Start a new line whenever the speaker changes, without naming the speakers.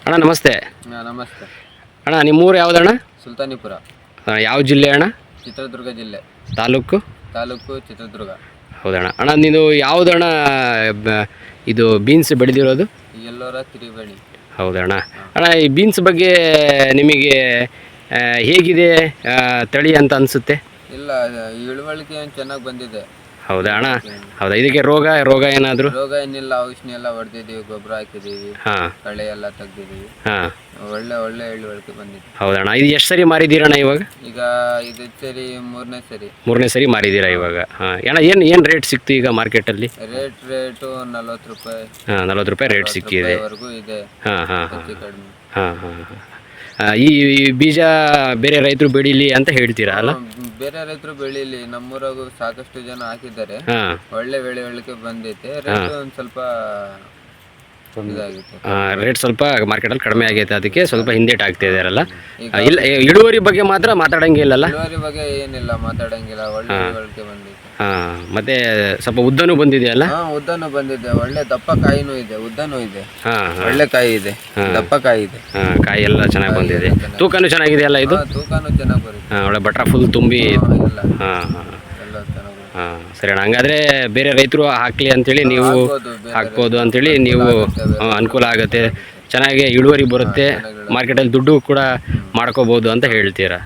ಅಣ್ಣ ನಮಸ್ತೆ.
ನಮಸ್ತೆ
ಅಣ್ಣ ನಿಮ್ಮೂರು ಯಾವುದಣ್ಣ?
ಸುಲ್ತಾನಿಪುರ,
ಯಾವ ಜಿಲ್ಲೆ ಅಣ್ಣ?
ಚಿತ್ರದುರ್ಗ ಜಿಲ್ಲೆ,
ತಾಲೂಕು
ಚಿತ್ರದುರ್ಗ.
ಹೌದಣ್ಣ. ಅಣ್ಣ ನೀನು ಯಾವುದಣ್ಣ ಇದು ಬೀನ್ಸ್ ಬೆಳೆದಿರೋದು?
ಎಲ್ಲೋರ ತ್ರಿವೇಣಿ.
ಹೌದಣ್ಣ. ಅಣ್ಣ ಈ ಬೀನ್ಸ್ ಬಗ್ಗೆ ನಿಮಗೆ ಹೇಗಿದೆ ತಳಿ ಅಂತ ಅನಿಸುತ್ತೆ?
ಇಲ್ಲ, ಇಳುವಳಿಕೆ ಚೆನ್ನಾಗಿ ಬಂದಿದೆ.
ಹೌದಾ ಅಣ್ಣ? ಹೌದಾ. ಇದಕ್ಕೆ ರೋಗ ಏನಾದರೂ?
ರೋಗ ಏನಿಲ್ಲ, ಔಷಧಿ ಎಲ್ಲ ಹೊಡೆದಿದ್ದೀವಿ, ಗೊಬ್ಬರ ಹಾಕಿದ್ದೀವಿ, ಕಳೆ ಎಲ್ಲ ತೆಗ್ದಿದ್ದೀವಿ. ಒಳ್ಳೆ ಇಳುವಳಿಕೆ ಬಂದಿದೆ.
ಹೌದಣ್ಣ. ಇದು ಎಷ್ಟು ಸರಿ ಮಾರಿದ್ದೀರಣ್ಣ ಇವಾಗ?
ಈಗ ಇದು ಸರಿ ಮೂರನೇ
ಸರಿ ಮಾರಿದ್ದೀರಾ ಇವಾಗ? ಅಣ್ಣ ಏನು ರೇಟ್ ಸಿಕ್ತು ಈಗ ಮಾರ್ಕೆಟಲ್ಲಿ?
ರೇಟು 40 ರೂಪಾಯಿ.
40 ರೂಪಾಯಿ ರೇಟ್ ಸಿಕ್ಕಿದೆ.
ಇದೆ. ಹೆಚ್ಚು ಕಡಿಮೆ.
ಈ ಬೀಜ ಬೇರೆ ರೈತರು ಬೆಳೀಲಿ ಅಂತ ಹೇಳ್ತೀರಾ ಅಲ್ಲ?
ಬೇರೆ ರೈತರು ಬೆಳೀಲಿ, ನಮ್ಮೂರಾಗೂ ಸಾಕಷ್ಟು ಜನ ಹಾಕಿದ್ದಾರೆ. ಒಳ್ಳೆ ಇಳುವಳಿಕೆ ಬಂದೈತೆ. ರೇಟ್ ಒಂದು ಸ್ವಲ್ಪ
ರೇಟ್ ಸ್ವಲ್ಪ ಮಾರ್ಕೆಟಲ್ಲಿ ಕಡಿಮೆ ಆಗೈತೆ, ಅದಕ್ಕೆ ಸ್ವಲ್ಪ ಹಿಂದೇಟ್ ಆಗ್ತಾ ಇದಾರಲ್ಲ. ಇಲ್ಲ, ಇಳುವರಿ ಬಗ್ಗೆ ಮಾತ್ರ ಮಾತಾಡಂಗಿಲ್ಲಲ್ಲ?
ಇಳುವರಿ ಬಗ್ಗೆ ಏನಿಲ್ಲ, ಮಾತಾಡಂಗಿಲ್ಲ. ಒಳ್ಳೆ ಇಳುವಳಿಕೆ ಬಂದೈತೆ.
ಮತ್ತೆ ಸ್ವಲ್ಪ ಉದ್ದನೂ ಬಂದಿದೆಯಲ್ಲ?
ಉದ್ದನೂ ಬಂದಿದೆ. ಒಳ್ಳೆ ದಪ್ಪ ಕಾಯಿನೂ ಇದೆ, ಉದ್ದನೂ ಇದೆ. ಒಳ್ಳೆ ಕಾಯಿ ಇದೆ, ದಪ್ಪ ಕಾಯಿ ಇದೆ.
ಕಾಯಿ ಎಲ್ಲ ಚೆನ್ನಾಗಿ ಬಂದಿದೆ. ತೂಕನೂ ಚೆನ್ನಾಗಿದೆ ಅಲ್ಲ ಇದು?
ತೂಕನೂ ಚೆನ್ನಾಗಿ ಬರುತ್ತೆ.
ಒಳ್ಳೆ ಬಟ್ರ ಫುಲ್ ತುಂಬಿ.
ಎಲ್ಲ ಚೆನ್ನಾಗಿ.
ಸರಿ ಅಣ್ಣ. ಹಂಗಾದ್ರೆ ಬೇರೆ ರೈತರು ಹಾಕ್ಲಿ ಅಂತೇಳಿ ನೀವು ಹಾಕ್ಬೋದು ಅಂತೇಳಿ ನೀವು ಅನುಕೂಲ ಆಗುತ್ತೆ, ಚೆನ್ನಾಗಿ ಇಳುವರಿ ಬರುತ್ತೆ, ಮಾರ್ಕೆಟಲ್ಲಿ ದುಡ್ಡು ಕೂಡ ಮಾಡ್ಕೋಬೋದು ಅಂತ ಹೇಳ್ತೀರಾ?